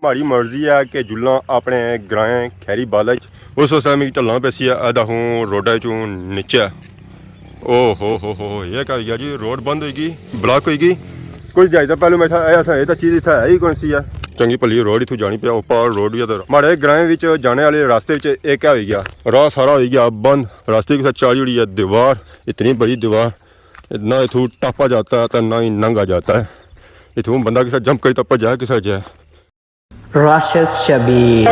हमारी मर्जी है कि जुल्ला अपने ग्राएं खैरी बाला उस वक्त मिगी ढलना पैसी है अदा हूँ रोडा चूँ नीचे ओ हो ये क्या गया जी रोड बंद होगी ब्लॉक होगी कुछ जायदा पहलू मैं ऐसा चीज़ इतना है ही कौन सी है चंगी भली रोड इतों जानी पिया उपर रोड भी हमारे ग्राएं जाने वाले रास्ते ये क्या हो गया राह सारा हो गया बंद रास्ते के साथ चाड़ी हुई है दीवार इतनी बड़ी दीवार ना इथू टापा जाता है तो ना ही नंगा जाता है इथू बंदा किसी जंप करी तब जाए किसी जाए राशिद शबीर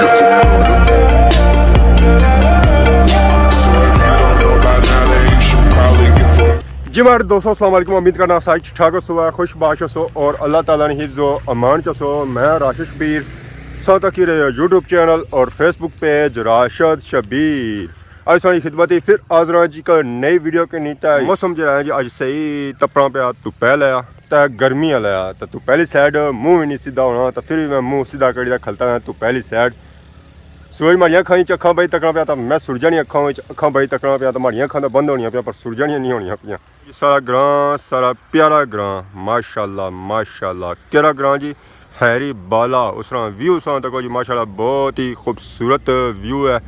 जी मेरे दोस्तों अस्सलाम वालेकुम उम्मीद करना सारी ठीक ठाक हो खुश बाश हो और अल्लाह ताला ने हिफ्ज़ो अमान चसो मैं राशिद शबीर साथ की रहे यूट्यूब चैनल और फेसबुक पेज राशिद शबीर आज सारी खिदमत ही फिर हाज़र जी का नई वीडियो के नीचे मौसम जो है जी अज सही तपड़ा पे धुप्पै लिया तो गर्मी लिया तो तू पहली साइड मुँह भी नहीं सीधा होना तो फिर भी मैं मुँह सीधा करी खलता है तू पहली साइड सूरज माड़िया अखां अखां बई तकना पाया तो मैं सुरजा नहीं अखां बई तकना पाया तो माड़िया अखां तो बंद होनी पाया पर सुरजानियां नहीं होनी पाया सारा ग्रां सारा प्यारा ग्रां माशाल्लाह माशाल्लाह केरा ग्रां जी हैरी बाला उस तरह व्यू सा तक जी माशाल्लाह बहुत ही खूबसूरत व्यू है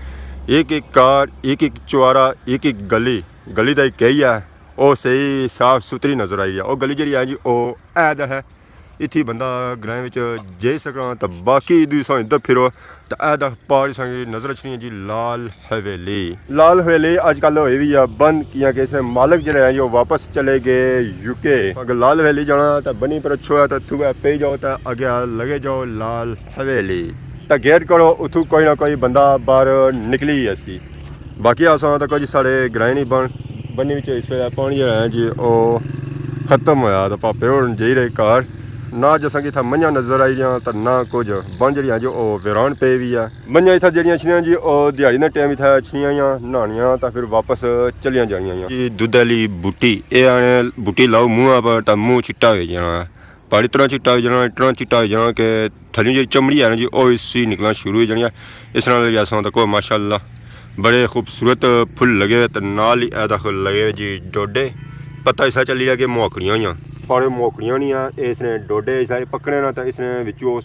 एक एक कार एक एक चुआरा एक एक गली गली का कई है वो सही साफ सुथरी नज़र आई है वो गली जी है जी वो ऐद है इतनी बंदा ग्रां जाई सकना तो बाकी दूसरा इधर फिरो तो ऐदा पहाड़ी संग नज़र अच्छी है जी लाल हवेली अजकल होई भी है बंद किया कि इसने मालिक जो है वापस चले गए यूके अगर लाल हवेली जाना तो बनी पर अच्छो है तो तू पे जाओ तो अगे लगे जाओ लाल हवेली तो गेट करो उतू कोई ना कोई बंदा बाहर निकली ऐसी बाकी आसा तो कोई साढ़े ग्रां नहीं बनी इस वे पानी जो है जी वो खत्म होया तो पापे हूँ जी रहे कार ना जैसा कि इतना मंझा नज़र आई रहा तो ना कुछ बन जी जो वीरान पे भी है मंझा इतना जड़ियाँ छियाँ जी और दिहाड़ी के टाइम इतना छियाँ नहानियाँ तो फिर वापस चलिया जानिया जी दुध वाली बूटी ये आने बूटी लाओ मूँह पर तो मूँह चिट्टा हो जाना पर इतना चिट्टा हो जाना इतना चिट्टा हो जाना कि थली जी चमड़ी है ना जी वो इसी निकलना शुरू हो जानी इस नाल जैसा तक माशाल्लाह बड़े खूबसूरत फुल लगे तो नाल ही ऐदा लगे जी डोडे पता ऐसा चली रहा कि मोकड़ियाँ हुई पर मोकड़ियाँ नहीं है इसने डोडे ऐसा पकड़े ना तो इसने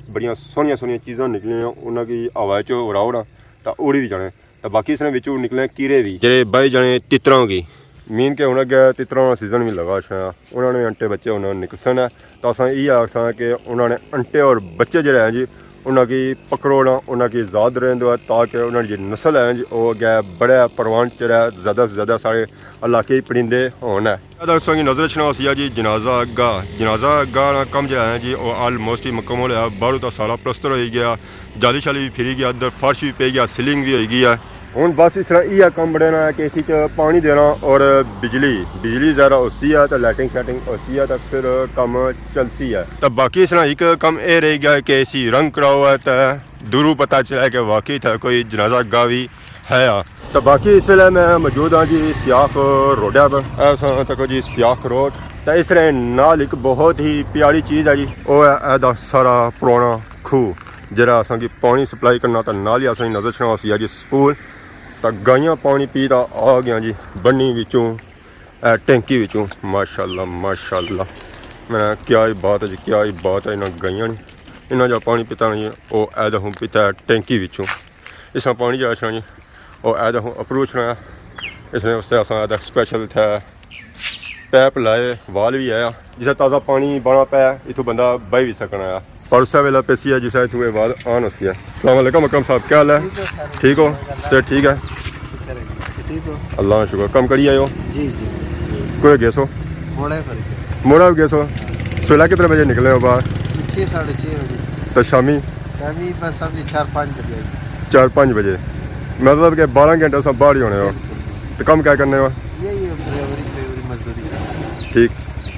बड़िया सोहनिया चीज़ा निकलियाँ उन्होंने हवा च उड़ाओ तो उड़ी भी जाने तो बाकी इसने निकले कीड़े भी जे बह जाने तितरों की मीन के उन्हें तितरों का सीजन भी लगा शायद उन्होंने अंटे बच्चे उन्होंने निकसन है तो असा ये आखा कि उन्होंने अंटे और बच्चे जो है जी उनकी पकड़ोना उनकी आज़ाद रहते है ताकि उन्होंने जी नस्ल है जी वो अगे बड़े परवान च रहे ज़्यादा से ज़्यादा सारे इलाके परिंदे होना है की नज़र छना जी जनाजा गाह कम जो है जी वो आलमोस्ट ही मुकम्मल है बाहरों तो सारा प्लस्तर हो गया जाली शाली भी फिरी गया अंदर फर्श भी पे गया सीलिंग भी हो गई है हूँ बस इस तरह यह कम बड़े ना कि इसी पानी देना और बिजली ज़्यादा उसी है तो लाइटिंग शाइटिंग उसी है तो फिर कम चलती है तो बाकी इस तरह एक कम ये रह गया कि इसी रंग कराओ है तो दूरों पता चला कि वाकई था कोई जनाजा गाह भी है तो बाकी इस वे मैं मौजूद हाँ जी सियाख रोडा पर ऐसा तक जी सियाख रोड तो इस तरह नाल एक बहुत ही प्यारी चीज़ है जी वो है ऐदा सारा पुराना खूह जरा असा की पानी सप्लाई करना तो नाल ही असा नज़र छना सी जी स्कूल तो गाइयाँ पानी पी तो आ गया जी बन्नी विचों टैंकी विचों माशाल्लाह माशाल्लाह मैं क्या ही बात है जी क्या ही बात है इन्होंने गाइयाँ ने इन्होंने जो पानी पीता नहीं वो ऐदा हूँ पीता है टैंकी विचों इस पानी जो अच्छा जी वो ऐदा हूँ अप्रोच है इसने उससे असा ऐदा स्पैशल था पैप लाए वाल भी आया जिसे ताज़ा पानी बना पाया इतों बंदा बह भी सकना है परसा वेला पेसी है जिसे इतने बाद आन होती है अस्सलाम वालेकुम अकरम साहब क्या हाल है ठीक हो सर ठीक है अल्लाह शुक्र कम करिए आयो जी जी कोई गए सो मोड़ा गए सो सोलह कितने बजे निकले हो बाहर 6 साढ़े 6 बजे तो शामी बस समझी 4-5 बजे 4-5 बजे मतलब कि 12 घंटे सब बाहर ही होने हो तो कम क्या करने हो यही मजदूरी ठीक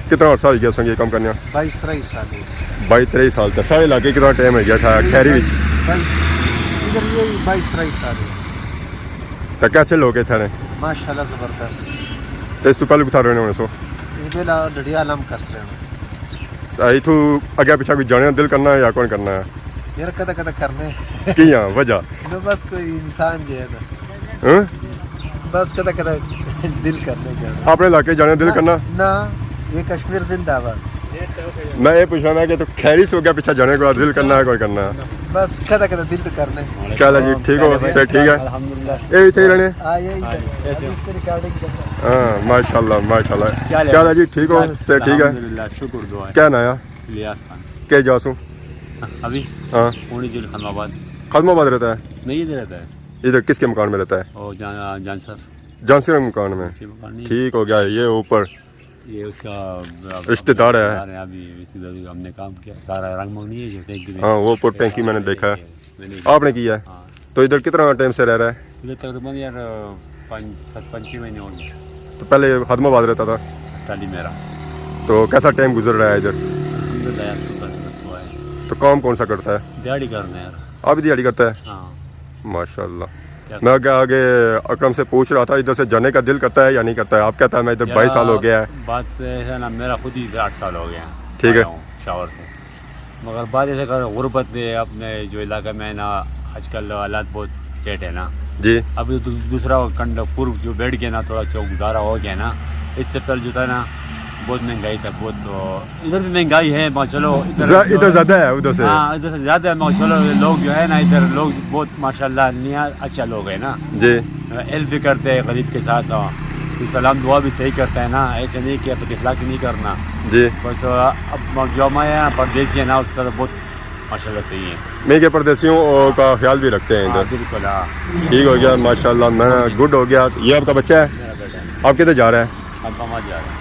कितना अर्सा हो गया संगे कम करने 22-23 साल 22-23 साल तक सारे इलाके कितना टाइम हो गया था खैरी इधर यही 22-23 साल तो कैसे लोग थे माशाल्लाह ज़बरदस्त तो इस तो पहले कुछ रहने होने सो ये बेला डढ़िया आलम कस रहे तो इतू अगे पीछा कोई जाने दिल करना है या कौन करना है यार कदा करने की वजह नो बस कोई इंसान जो है ना बस कदा दिल करने जाना अपने इलाके जाने दिल करना ना ये कश्मीर जिंदाबाद मैं ये पूछ रहा था कि तो खैरिस हो गया पीछे जाने को दिल करना है कोई करना है बस कदा कदा दिल तो करना है। क्या जी ठीक हो से ठीक है अल्हम्दुलिल्लाह ये थे रहने हां यही है रिकॉर्डिंग कर रहा हाँ माशाल्लाह क्या जी ठीक हो से ठीक है अल्हम्दुलिल्लाह शुक्र दुआ क्या नाया इलियास खान के जासू अभी हाँ पूरी जिल खदमाबाद खदमाबाद रहता है नहीं इधर रहता है इधर किसके मकान में रहता है और जांसर जानसर मकान में अच्छी मकान नहीं ठीक हो गया ये ऊपर ये उसका रिश्तेदार है। अभी रिश्तेदार हमने काम किया सारा रंग मंगनी है जो टैंकी में हाँ वो ऊपर टैंकी मैंने देखा है मैंने आपने किया है हाँ तो इधर कितना टाइम से रह रहा है इधर तकरीबन यार 5-6 महीने हो गए तो पहले खदमाबाद रहता था टाली मेरा तो कैसा टाइम गुजर रहा है इधर अल्हम्दुलिल्लाह यार शुक्र है तो काम कौन सा करता है दिहाड़ी करना यार आप भी दिहाड़ी करता है हाँ माशाल्लाह क्या मैं क्या आगे अकरम से पूछ रहा था इधर से जाने का दिल करता है या नहीं करता है आप कहता है मैं इधर 22 साल हो गया है बात है ना मेरा खुद ही 8 साल हो गया ठीक है। आया हूँ शावर से मगर बात ऐसे कर गुर्बत है अपने जो इलाके में ना आजकल हालात बहुत टेट है ना जी अभी दूसरा कंड पूर्व जो बैठ गया ना थोड़ा चौक गुजारा हो गया ना इससे पहले जो था ना बहुत महंगाई था बहुत तो इधर भी महंगाई है मगर चलो इधर ज्यादा है उधर से हाँ इधर से ज़्यादा है मगर चलो लोग जो है ना इधर लोग बहुत माशाल्लाह निया अच्छा लोग है ना जी हेल्प भी करते हैं गरीब के साथ तो सलाम दुआ भी सही करता है ना ऐसे नहीं कि बदअखलाकी नहीं करना जी बस अब जो हमारे परदेसी है ना उसका तो बहुत माशाल्लाह सही है मैं के परदेसियों का ख्याल भी रखते हैं हाँ, इधर बिल्कुल हाँ ठीक हो गया माशाल्लाह मैं गुड हो गया ये आपका बच्चा है मेरा बेटा है आप किधर जा रहा है हदमाबाद जा रहा है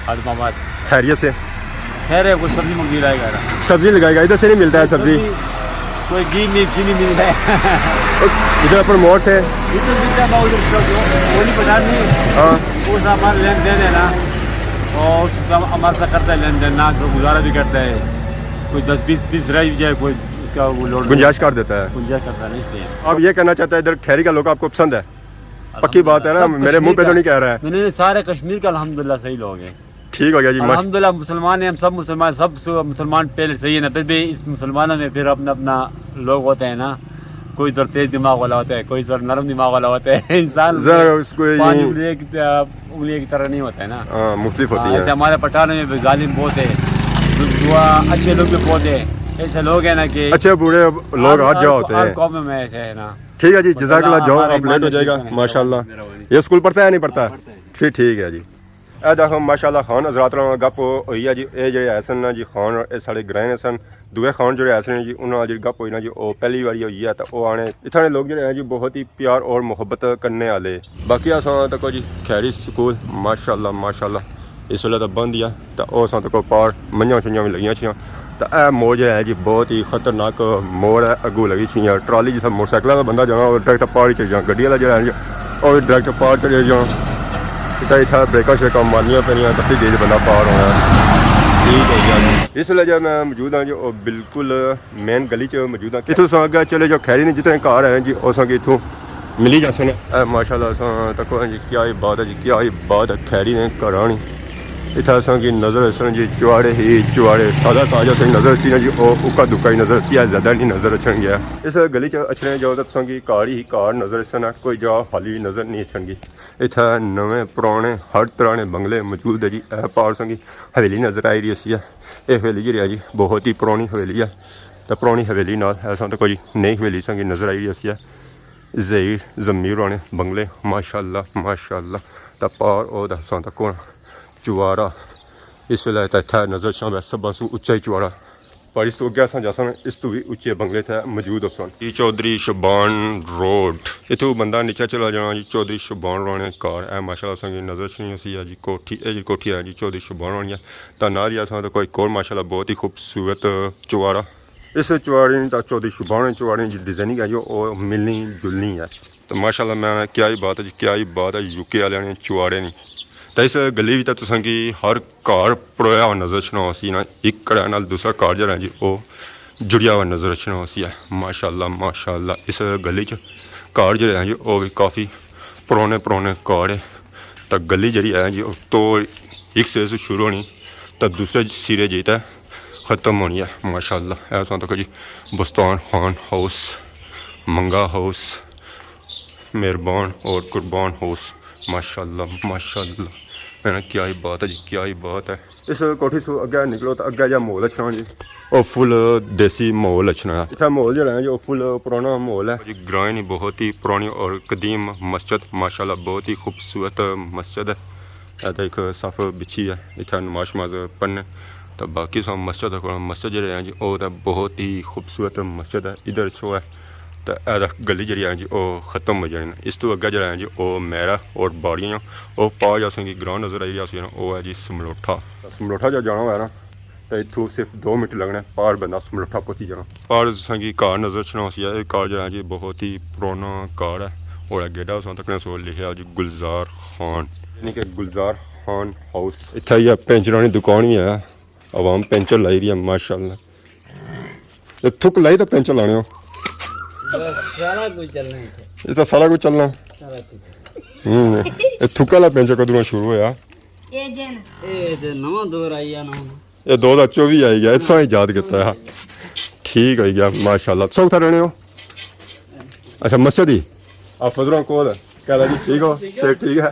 हदमाबाद खैरियत से खैर है कुछ सब्जी मंगी लाएगा सब्जी लगाएगा इधर से नहीं मिलता है सब्जी कोई घी मिर्ची नहीं मिल रहा है इधर पर मोट है इधर मिलता है उधर वो नहीं पता नहीं हाँ वो हमारा लेन देन है ना और उसका हमारे साथ करता है लेन देन ना तो गुजारा भी करता है कोई 10-20 रह भी जाए कोई उसका वो लोड गुंजाइश कर देता है गुंजाइश करता नहीं इसलिए अब ये कहना चाहता है इधर खैरी का लोग आपको पसंद है पक्की बात है ना सब मेरे मुंह पे कश्मीर तो नहीं कह रहा है का- नहीं सारे कश्मीर का अल्हम्दुलिल्लाह सही लोग हैं ठीक हो गया जी अल्हम्दुलिल्लाह मुसलमान हैं हम सब मुसलमान मुसलमान पहले सही है ना फिर भी इस मुसलमानों में फिर अपना अपना लोग होते हैं ना कोई इधर तेज दिमाग वाला होता है कोई इधर नरम दिमाग वाला होता है इंसान जरा उसको पानी ये- उंगली की तरह नहीं होता है ना हाँ मुख्तलिफ होती ऐसे है हमारे पठान में भी जालिम बहुत है दुआ अच्छे लोग भी बहुत है ऐसे लोग हैं ना कि अच्छे बुरे लोग हाथ जाओ होते हर हैं कौम में ऐसे है ना ठीक है जी जजाकल्लाह जाओ हमारे आप लेट हो जाएगा ईमान माशाल्लाह मेरा वाली। ये स्कूल पढ़ता है नहीं पढ़ता पढ़ता है। फिर ठीक है जी ਇਹ ਦੇਖੋ ਮਾਸ਼ਾਅੱਲਾ ਖਾਨ ਹਜ਼ਰਤ ਨਾਲ ਗੱਪ ਹੋਈ ਹੈ ਜੀ ਇਹ ਜਿਹੜੇ ਐਸਨ ਨਾ ਜੀ ਖਾਨ ਇਹ ਸਾਡੇ ਗ੍ਰਹਿ ਸਨ ਦੂਏ ਖਾਨ ਜਿਹੜੇ ਐਸਨ ਨੇ ਜੀ ਉਹਨਾਂ ਨਾਲ ਜਿਹੜੀ ਗੱਪ ਹੋਈ ਨਾ ਜੀ ਉਹ ਪਹਿਲੀ ਵਾਰੀ ਹੋਈ ਹੈ ਤਾਂ ਉਹ ਆਣੇ ਇੱਥੇ ਦੇ ਲੋਕ ਜਿਹੜੇ ਹੈ ਜੀ ਬਹੁਤ ਹੀ ਪਿਆਰ ਔਰ ਮੁਹੱਬਤ ਕਰਨੇ ਵਾਲੇ ਬਾਕੀ ਅਸਾਂ ਤੱਕ ਜੀ ਖੈਰੀ ਸਕੂਲ ਮਾਸ਼ਾਅੱਲਾ ਇਸ ਵੇਲੇ ਤਾਂ ਬੰਦ ਹੀ ਆ ਤਾਂ ਉਹ ਅਸਾਂ ਤੱਕ ਪਾਰ ਮੰਝਾਂ ਛਈਆਂ ਵੀ ਲੱਗੀਆਂ ਛੀਆਂ ਤਾਂ ਇਹ ਮੋੜ ਜਿਹੜਾ ਹੈ ਜੀ ਬਹੁਤ ਹੀ ਖਤਰਨਾਕ ਮੋੜ ਹੈ ਅੱਗੋਂ ਲੱਗੀ ਛੀਆਂ ਟਰਾਲੀ ਜਿਹਾ ਮੋਟਰਸਾਈਕਲਾਂ ਦਾ ਬੰਦਾ ਜਾਣਾ ਉਹ ਡਾਇਰੈਕਟ ਪਾਰ ਹੀ ਚਲ ਜਾਣਾ ਗੱਡੀਆਂ ਦਾ ਜਿਹੜਾ ਹੈ ਜੀ ਉਹ ਡਾਇਰੈਕਟ ਪਾਰ ਚਲੇ ਜਾਣਾ ਤਾਂ ਇੱਥੇ ਬ੍ਰੇਕਾਂ ਸ਼ੇਕਾਂ ਮਾਰਨੀਆਂ ਪੈਣੀਆਂ ਤਾਂ ਫਿਰ ਤੇਜ਼ ਬੰਦਾ ਪਾਰ ਹੋਣਾ ਠੀਕ ਹੈ ਜੀ ਇਸ ਵੇਲੇ ਜੇ ਮੈਂ ਮੌਜੂਦ ਹਾਂ ਜੀ ਉਹ ਬਿਲਕੁਲ ਮੇਨ ਗਲੀ 'ਚ ਮੌਜੂਦ ਹਾਂ ਇੱਥੋਂ ਸਾਂ ਅੱਗੇ ਚਲੇ ਜੋ ਖੈਰੀ ਨੇ ਜਿੱਥੇ ਘਰ ਹੈ ਜੀ ਉਹ ਸਾਂ ਕਿ ਇੱਥੋਂ ਮਿਲੀ ਜਾ ਸਨ ਮਾਸ਼ਾਅੱਲਾ ਸਾਂ ਤੱਕੋ ਜੀ ਕੀ ਬਾਤ ਹੈ ਜੀ ਕੀ ਬਾਤ ਹੈ ਖੈਰੀ ਨੇ ਘਰਾਂ ਨਹੀਂ ਇੱਥੇ ਸਾਂ ਕੀ ਨਜ਼ਰ ਸਨ ਜੀ ਚੁਆੜੇ ਸਾਦਾ ਤਾਜ਼ਾ ਸੇ ਨਜ਼ਰ ਸੀ ਨਾ ਜੀ ਉਹ ਉੱਕਾ ਦੁੱਕਾ ਹੀ ਨਜ਼ਰ ਸੀ ਜ਼ਿਆਦਾ ਨਹੀਂ ਨਜ਼ਰ ਅਚਣ ਗਿਆ ਇਸ ਗਲੀ 'ਚ ਅਚਣੇ ਜਾਓ ਤਾਂ ਸਾਂ ਕੀ ਕਾਰ ਹੀ ਕਾਰ ਨਜ਼ਰ ਸਨ ਕੋਈ ਜਾ ਹਾਲੀ ਨਜ਼ਰ ਨਹੀਂ ਅਚਣਗੀ ਇੱਥੇ ਨਵੇਂ ਪੁਰਾਣੇ ਹਰ ਤਰ੍ਹਾਂ ਦੇ ਬੰਗਲੇ ਮੌਜੂਦ ਹੈ ਜੀ ਇਹ ਪਾਰ ਸਾਂ ਕੀ ਹਵੇਲੀ ਨਜ਼ਰ ਆਈ ਰਹੀ ਸੀ ਇਹ ਹਵੇਲੀ ਜਿਹੜੀ ਹੈ ਜੀ ਬਹੁਤ ਹੀ ਪੁਰਾਣੀ ਹਵੇਲੀ ਹੈ ਤਾਂ ਪੁਰਾਣੀ ਹਵੇਲੀ ਨਾਲ ਐਸਾ ਤਾਂ ਕੋਈ ਨਈ ਹਵੇਲੀ ਸਾਂ ਕੀ ਨਜ਼ਰ ਆਈ ਰਹੀ ਸੀ ਜ਼ਹੀਰ ਜ਼ਮੀਰ ਵਾਲੇ ਬੰਗਲੇ ਮਾਸ਼ਾਅੱਲਾ ਤਾਂ ਪਾਰ ਉਹਦਾ ਸਾਂ ਤਾਂ ਕੋਣ चुवारा इस वेले तो इतना नज़र शाम सब सू उच्चा ही चुवारा पर इस तो अगर अस जा इस तो भी उच्चे बंगले थे मौजूद सन चौधरी शबान रोड इतों बंदा नीचे चला जाना जी चौधरी शबान राणे कार है माशाल्लाह संगी नज़र नहीं सी है जी कोठी जी कोठी है जी चौधरी शबान राणी तो ना जी अस कोई और माशाल्लाह बहुत ही खूबसूरत चुवारा इस चुवाड़ी तो चौधरी शबान चुवाड़ी जी डिजाइनिंग है जो मिलनी जुलनी है तो माशाल्लाह मैं क्या ही बात है जी क्या ही बात है यूके वाले ने चुवाड़े नहीं तो इस गली भी तुसां की हर घर परोया हुआ नज़र छना सी ना एक घर नाल दूसरा घर जरा जी वो जुड़िया हुआ नज़र छना सी है माशाल्लाह इस गली च घर जड़े हैं जी वो भी काफ़ी पुराने घर है तो गली जी है जी तो एक सिरे से शुरू होनी तो दूसरे सिरे जी तो ख़त्म होनी है माशाल्लाह ऐसा तक जी बुस्तान खान हाउस मंगा हाउस मेहरबान और कुर्बान हाउस माशाल्लाह है ना, क्या ही बात है जी, क्या ही बात है। इस कोठी से अगे निकलो तो अगे जा माहौल अच्छा जी, और फुल देसी माहौल अच्छा है इतना। माहौल जो है जो फुल पुराना माहौल है जी। ग्राइंड बहुत ही पुरानी और कदीम मस्जिद माशाल्लाह, बहुत ही खूबसूरत मस्जिद है। इधर एक सफ बिछी है इतना नमाज शमाज पढ़ने। तो बाकी सब मस्जिद मस्जिद जो है जी वो तो बहुत ही खूबसूरत मस्जिद है। इधर शो है तो गली जी है जी वो ख़त्म हो जाए। इस तो अगे जो है जी वो मैरा और बाड़ियाँ वो पा जा सी ग्राउंड नज़र आई रहा वो है जी समलोठा। समलोठा जो जाना है ना तो इतों सिर्फ 2 मिनट लगने पहाड़ बंदा समलोठा पहुँची जाना। पहाड़ संगी कार नज़र छना सी है। कार जो है जी बहुत ही पुराना कार है और गेडा उस तक सो लिखा जी गुलजार खान, यानी कि गुलजार खान हाउस। इतना ही पेंचर की दुकान भी है, आवाम पेंचर लाई रही है माशाल्लाह। थुक लाई तो पेंचर लाने हो सारा कुछ चलना है, ये तो सारा कुछ चलना। सारा कुछ थुक्का वाला पेंचर कदों शुरू होया? ये ते नवा दौर आई है ना, ये 2024 आई गया, इतना ही याद किया है। ठीक है गया माशाल्लाह। सौ था रहने हो? अच्छा मस्जिद ही आप फजरों को क्या जी, ठीक हो से ठीक है।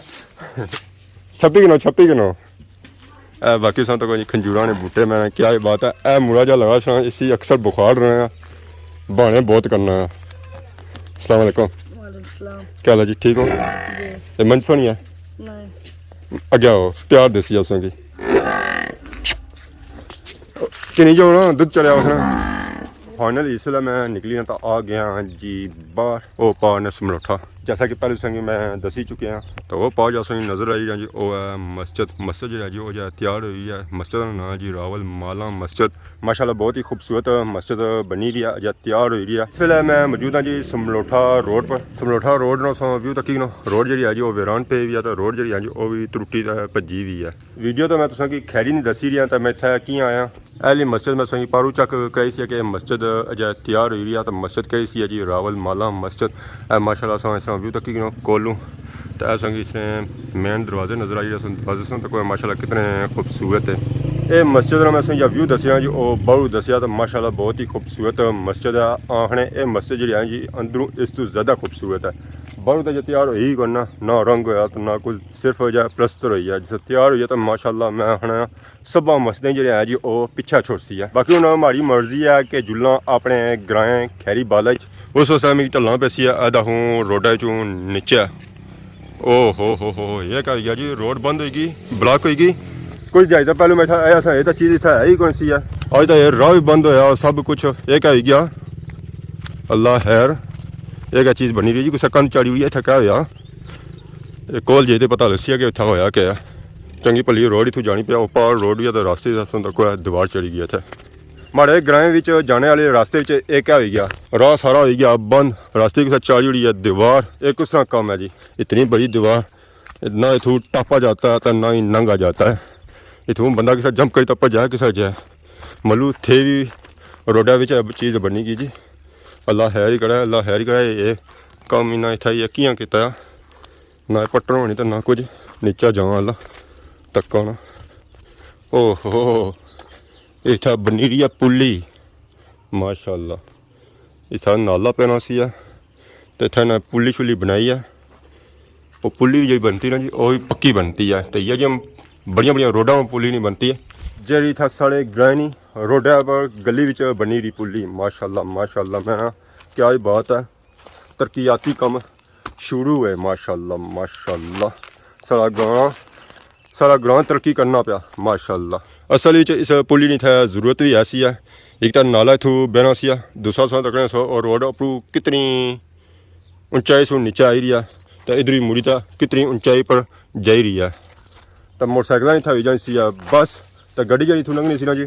26 किलो बाकी सब तो कोई खंजूरा ने बूटे। मैंने क्या ही बात है। ए मुड़ा जा लगा सुना इसी अक्सर बुखार रहे हैं, बहाने बहुत करना है। अस्सलाम वालेकुम। क्या हाल है जी, ठीक हो? ये मंच सोनी है अगे आओ प्यार देसी असों की कि नहीं जो ना दूध चढ़िया उसने। फाइनली इसलिए मैं निकली ना तो आ गया जी बाहर। वो पा ने समलोठा जैसा कि पहले संगी मैं दसी चुके हैं। तो वो पा जैसा नज़र आई जी वो है मस्जिद। मस्जिद जो है जी वो जो तैयार हुई है। मस्जिद का नाम जी रावल माला मस्जिद। माशाल्लाह बहुत ही खूबसूरत मस्जिद बनी रही है या तैयार हुई रही है। इस वे मैं मौजूद हाँ जी समलोठा रोड पर। समलोठा रोड ना सो व्यू तक रोड जी है जी वो वीरान पे भी है, तो रोड जी है जी वो भी त्रुटी भजी भी है। वीडियो तो मैं तुसें खैरी नहीं दसी रहा, तो मैं इतना कि आया एली मस्जिद में सही पारू चक कराई सी कि मस्जिद अजय तैयार हुई रही है। तो मस्जिद कही सी है जी रावल माला मस्जिद। माशाल्लाह सो इस व्यू तक कोलूँ तो ऐसा इसने मेन दरवाजे नज़र आई रहे दरवाजे से तक माशाल्लाह कितने खूबसूरत है। ये मस्जिद मैं सही व्यू दसिया जी वो बहु दसिया तो माशाल्लाह बहुत ही खूबसूरत मस्जिद है। आखने ये मस्जिद जी है जी अंदरों इस तो ज़्यादा खूबसूरत है। बहु तो जो तैयार हो ही करना ना रंग होया तो ना कुछ सिर्फ जो प्लस्तर हुई है। जिस तैयार हुई है तो माशाल्लाह मैं आखना सब मस्जिदें जो है जी वो पिछा छोड़ सी है। बाकी हूँ हमारी मर्जी है कि जुल्ला अपने ग्राएं खैरी बाला उस वक्त मिगी ढलना पैसी है। अदा हूँ रोडा चूँ नीचे। ओ हो ये क्या गया जी, रोड बंद होगी ब्लॉक होगी। कुछ जाए तो पहले मैं ऐसा ये तो चीज़ इतना है ही कौन सी है। आज तो ये राह भी बंद होया सब कुछ। ये क्या गया अल्लाह खैर। ये क्या चीज़ बनी रही जी, कुछ कंध चढ़ी हुई है। इतना क्या होया कोल जे तो पता दसिया कि इतना होया क्या चंगी भली रोड इतों जानी पिया। पार रोड भी है तो रास्ते तक दीवार चढ़ी गई इतने माड़े ग्राएं जाने वाले रास्ते एक क्या हो गया, राह सारा हो गया बंद। रास्ते के साथ चाड़ी हुई है दीवार। एक किस तरह कम है जी, इतनी बड़ी दीवार ना इथू टापा जाता है तो ना ही नंगा जाता है। इथू बंदा किसी जंप करी तप्पर जाए किसा जाए मलू थे भी रोडा चीज़ बनी गई जी। अल्लाह खैर ही करा, अल्लाह खैर ही करा। ये कम इन्ना इतना यकियां किया ना पट्टन होनी तो ना कुछ नीचा जावा अल्लाह तक होना। ओहो इतना बनी रही है पुली माशाल्लाह। इतना नाला पैना सी है तो इतना पुली शुली बनाई है। वो पुली जो बनती ना जी वो भी पक्की बनती है। तो ये जी बड़िया बड़िया रोडा में पुली नहीं बनती है जी था साढ़े ग्राइनी रोडा पर गली बनी रही पुली माशाल्लाह माशाल्लाह। मैं क्या ही बात है, तरक्याती कम शुरू है माशाल्लाह माशाल्लाह। सारा ग्रां तरक्की करना पाया माशाल्लाह। असल इस पुली नहीं था जरूरत भी ऐसी है। एक तो नाला इथू बहना सी दूसरा सौ तक सो और रोड उपरू कितनी ऊंचाई से नीचे आई रही है। तो इधर ही मुड़ी था कितनी ऊंचाई पर जा रही है। तो मोटरसाइकिल नहीं था जानी सी बस तो गड्डी जी इतों लंघनी सी ना जी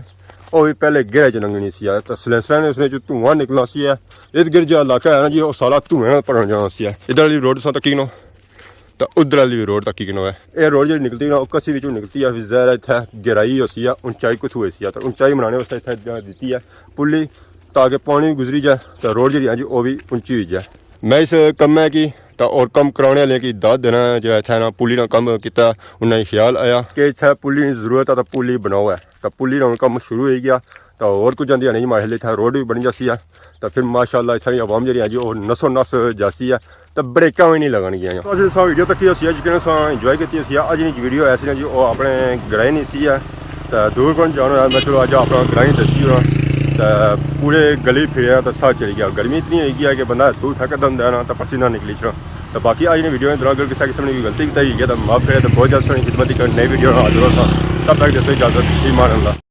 वो भी पहले गेरे च लंघनी सी। तो सलेंसर ने उसने जो धुआं निकलना सी है। इर्द गिर्द जो इलाका है ना जी वो सारा धुएं भरन जाना सी। इधर वाली रोड से तक नो तो उधर वाली भी रोड तक की है। ये रोड जी निकलती ना कसी भी निकलती है जहर इतने गहराई हो सी ऊंचाई कुछ हुई सी। तो ऊंचाई बनाने वास्ते इतने दी है पुली ताकि पानी भी गुजरी जाए तो रोड जी है जी वो भी ऊंची हुई जाए। मैं इस कम है कि तो और कम कराने वाले की दाद देना जो इतना ना पुली ना कम किया उन्हें ख्याल आया कि इतना पुली की जरूरत है तो पुली बनाओ है। तो पुली ना कम शुरू हो गया ਤਾਂ ਹੋਰ ਕੁਝ ਜਾਂਦੀਆਂ ਨਹੀਂ ਮਾਹਲੇ ਇੱਥੇ ਰੋਡ ਵੀ ਬਣ ਜਾਸੀ ਆ ਤਾਂ ਫਿਰ ਮਾਸ਼ਾਅੱਲਾ ਇੱਥੇ ਦੀ ਆਵਾਮ ਜਿਹੜੀ ਆ ਜੀ ਉਹ ਨਸੋ ਨਸ ਜਾਸੀ ਆ ਤਾਂ ਬ੍ਰੇਕਾਂ ਵੀ ਨਹੀਂ ਲੱਗਣਗੀਆਂ ਤਾਂ ਅਸੀਂ ਸਾ ਵੀਡੀਓ ਤੱਕ ਅਸੀਂ ਅੱਜ ਕਿਹਨਾਂ ਸਾ ਇੰਜੋਏ ਕੀਤੀ ਅਸੀਂ ਅੱਜ ਦੀ ਵੀਡੀਓ ਐਸੀ ਨਾ ਜੀ ਉਹ ਆਪਣੇ ਗਰਾਈ ਨਹੀਂ ਸੀ ਆ ਤਾਂ ਦੂਰ ਕੋਣ ਜਾਣਾ ਮੈਂ ਚਲੋ ਅੱਜ ਆਪਣਾ ਗਰਾਈ ਦੱਸੀ ਹੋਆ ਤਾਂ ਪੂਰੇ ਗਲੀ ਫਿਰਿਆ ਤਾਂ ਸਾਹ ਚਲੀ ਗਿਆ गर्मी इतनी हैगी है कि बंदा धू थक दंदा ना तो पसीना निकली छो तो बाकी आज ने वीडियो में दौरान किसी किस्म की गलती की तो बहुत ज़्यादा खिदमत कर नई वीडियो हाजिर होता तब तक जैसे इजाज़त ईमान अल्लाह।